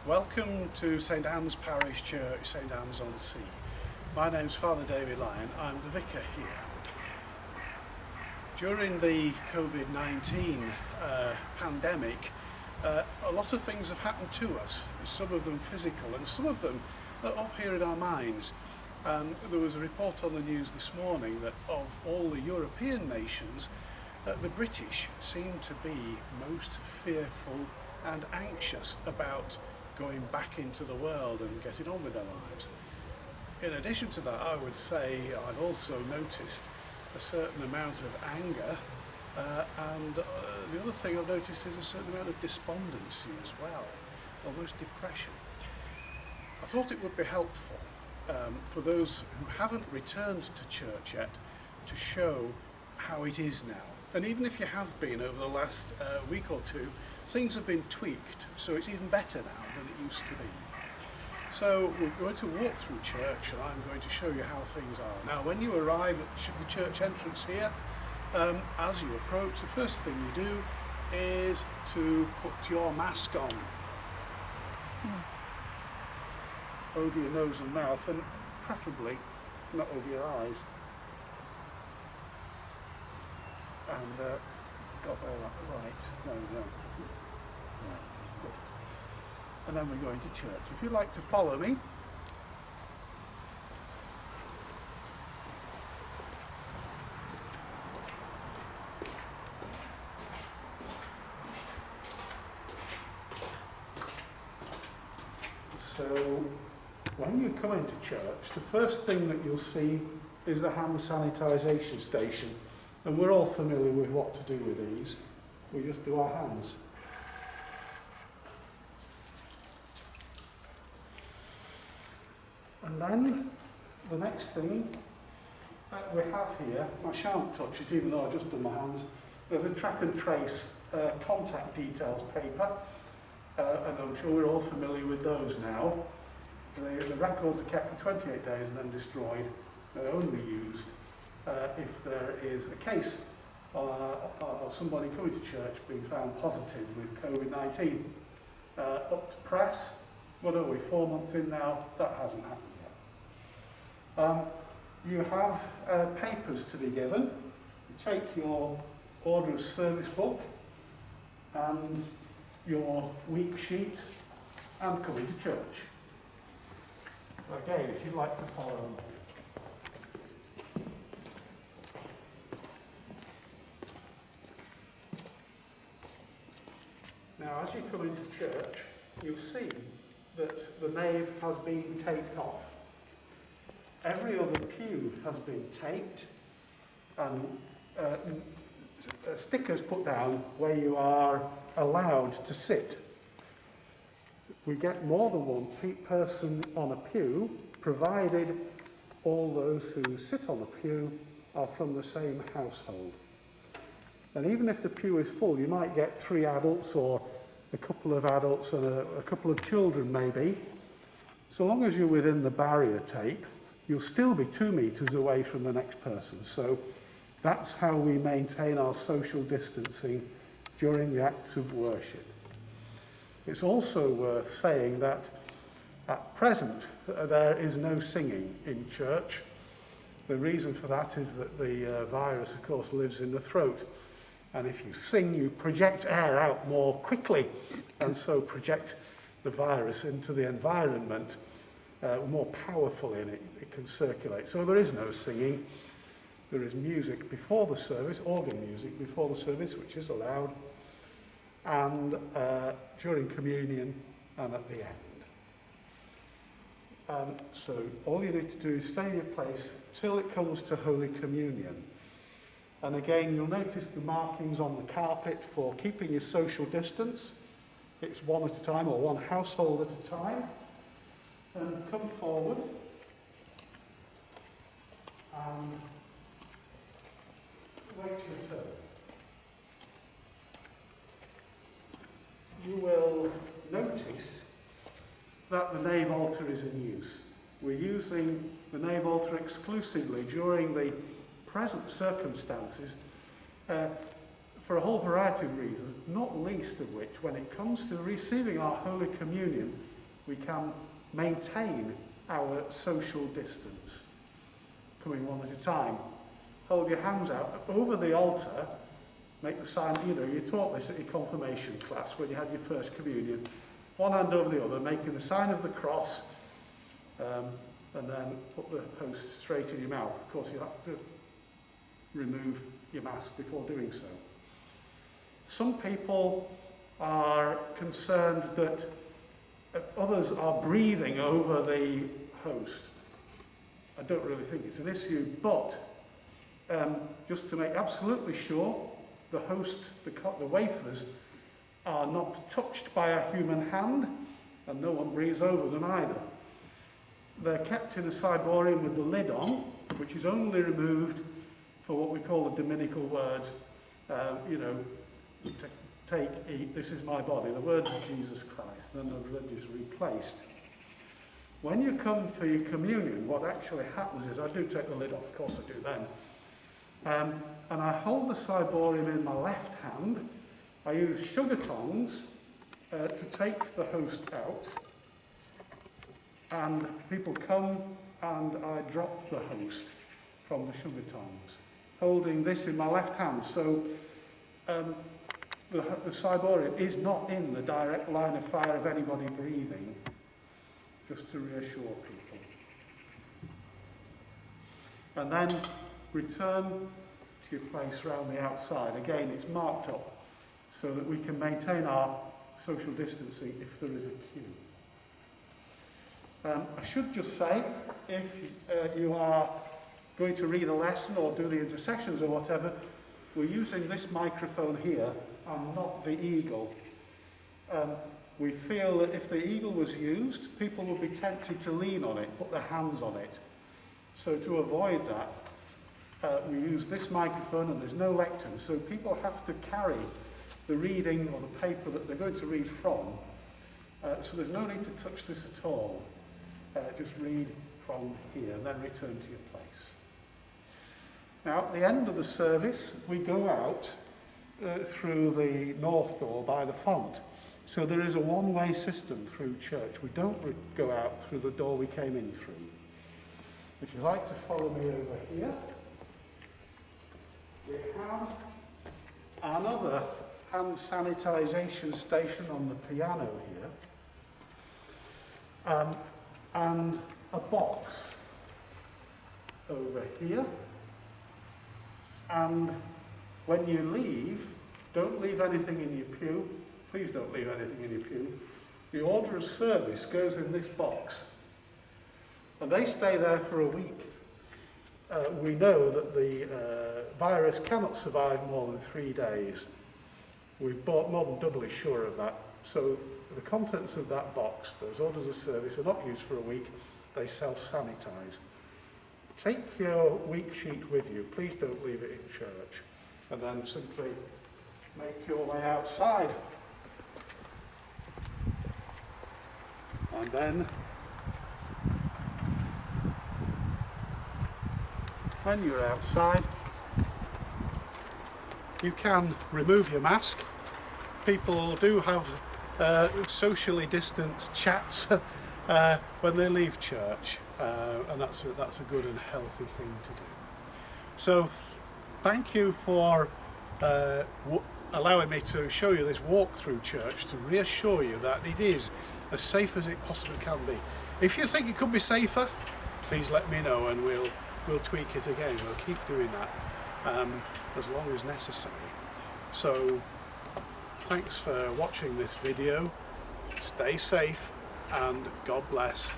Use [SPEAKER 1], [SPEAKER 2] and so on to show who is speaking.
[SPEAKER 1] Welcome to St Anne's Parish Church, St Anne's on Sea. My name's Father David Lyon, I'm the vicar here. During the COVID-19 pandemic, a lot of things have happened to us, some of them physical and some of them up here in our minds. There was a report on the news this morning that of all the European nations, the British seem to be most fearful and anxious about going back into the world and getting on with their lives. In addition to that, I would say I've also noticed a certain amount of anger and the other thing I've noticed is a certain amount of despondency as well, almost depression. I thought it would be helpful for those who haven't returned to church yet to show how it is now. And even if you have been over the last week or two, things have been tweaked, so it's even better now than it used to be. So we're going to walk through church and I'm going to show you how things are. Now when you arrive at the church entrance here, as you approach, the first thing you do is to put your mask on over your nose and mouth, and preferably not over your eyes. And got all that right. No. Yeah, good. And then we're going to church. If you'd like to follow me. So when you come into church, the first thing that you'll see is the hand sanitisation station. And we're all familiar with what to do with these. We just do our hands. And then the next thing that we have here, I shan't touch it even though I've just done my hands, there's a track and trace contact details paper. And I'm sure we're all familiar with those now. The records are kept for 28 days and then destroyed. They're only used if there is a case of somebody coming to church being found positive with COVID-19. Up to press, what are we, 4 months in now? That hasn't happened yet. You have papers to be given. You take your order of service book and your week sheet and come into church. Again, if you'd like to follow. Now, as you come into church, you'll see that the nave has been taped off. Every other pew has been taped and stickers put down where you are allowed to sit. We get more than one person on a pew, provided all those who sit on the pew are from the same household. And even if the pew is full, you might get 3 adults or a couple of adults and a couple of children maybe. So long as you're within the barrier tape, you'll still be 2 metres away from the next person. So that's how we maintain our social distancing during the acts of worship. It's also worth saying that at present there is no singing in church. The reason for that is that the virus, of course, lives in the throat. And if you sing, you project air out more quickly and so project the virus into the environment more powerfully, and it can circulate. So there is no singing. There is music before the service, organ music before the service, which is allowed, and during communion and at the end. So all you need to do is stay in your place till it comes to Holy Communion. And again, you'll notice the markings on the carpet for keeping your social distance. It's one at a time, or one household at a time. And come forward and wait your turn. You will notice that the nave altar is in use. We're using the nave altar exclusively during the present circumstances for a whole variety of reasons, not least of which, when it comes to receiving our Holy Communion, we can maintain our social distance. Coming one at a time. Hold your hands out over the altar, make the sign, you taught this at your confirmation class when you had your first communion. One hand over the other, making the sign of the cross, and then put the host straight in your mouth. Of course, you have to remove your mask before doing so. Some people are concerned that others are breathing over the host. I don't really think it's an issue, but just to make absolutely sure, the host, the wafers, are not touched by a human hand, and no one breathes over them either. They're kept in a ciborium with the lid on, which is only removed for what we call the Dominical words, take, eat, this is my body, the words of Jesus Christ, then the lid is replaced. When you come for your communion, what actually happens is, I do take the lid off, of course I do then, and I hold the ciborium in my left hand. I use sugar tongs to take the host out, and people come and I drop the host from the sugar tongs, holding this in my left hand. So the ciborium is not in the direct line of fire of anybody breathing, just to reassure people. And then return to your place round the outside. Again, it's marked up so that we can maintain our social distancing if there is a queue. I should just say, if you are going to read a lesson or do the intersections or whatever, we're using this microphone here and not the eagle. We feel that if the eagle was used, people would be tempted to lean on it, put their hands on it. So to avoid that, we use this microphone, and there's no lectern, so people have to carry the reading or the paper that they're going to read from. So there's no need to touch this at all. Just read from here and then return to your place. Now, at the end of the service, we go out through the north door by the font. So there is a one-way system through church. We don't go out through the door we came in through. If you'd like to follow me over here, we have another hand sanitisation station on the piano here, and a box over here. And when you leave, don't leave anything in your pew. Please don't leave anything in your pew. The order of service goes in this box, and they stay there for a week. We know that the virus cannot survive more than 3 days. We've bought more than doubly sure of that. So the contents of that box, those orders of service, are not used for a week. They self-sanitize. Take your week sheet with you. Please don't leave it in church. And then simply make your way outside. And then, when you're outside, you can remove your mask. People do have socially distanced chats when they leave church, and that's a good and healthy thing to do. So thank you for allowing me to show you this walk through church, to reassure you that it is as safe as it possibly can be. If you think it could be safer, please let me know, and we'll tweak it again. We'll keep doing that as long as necessary. So thanks for watching this video. Stay safe and God bless.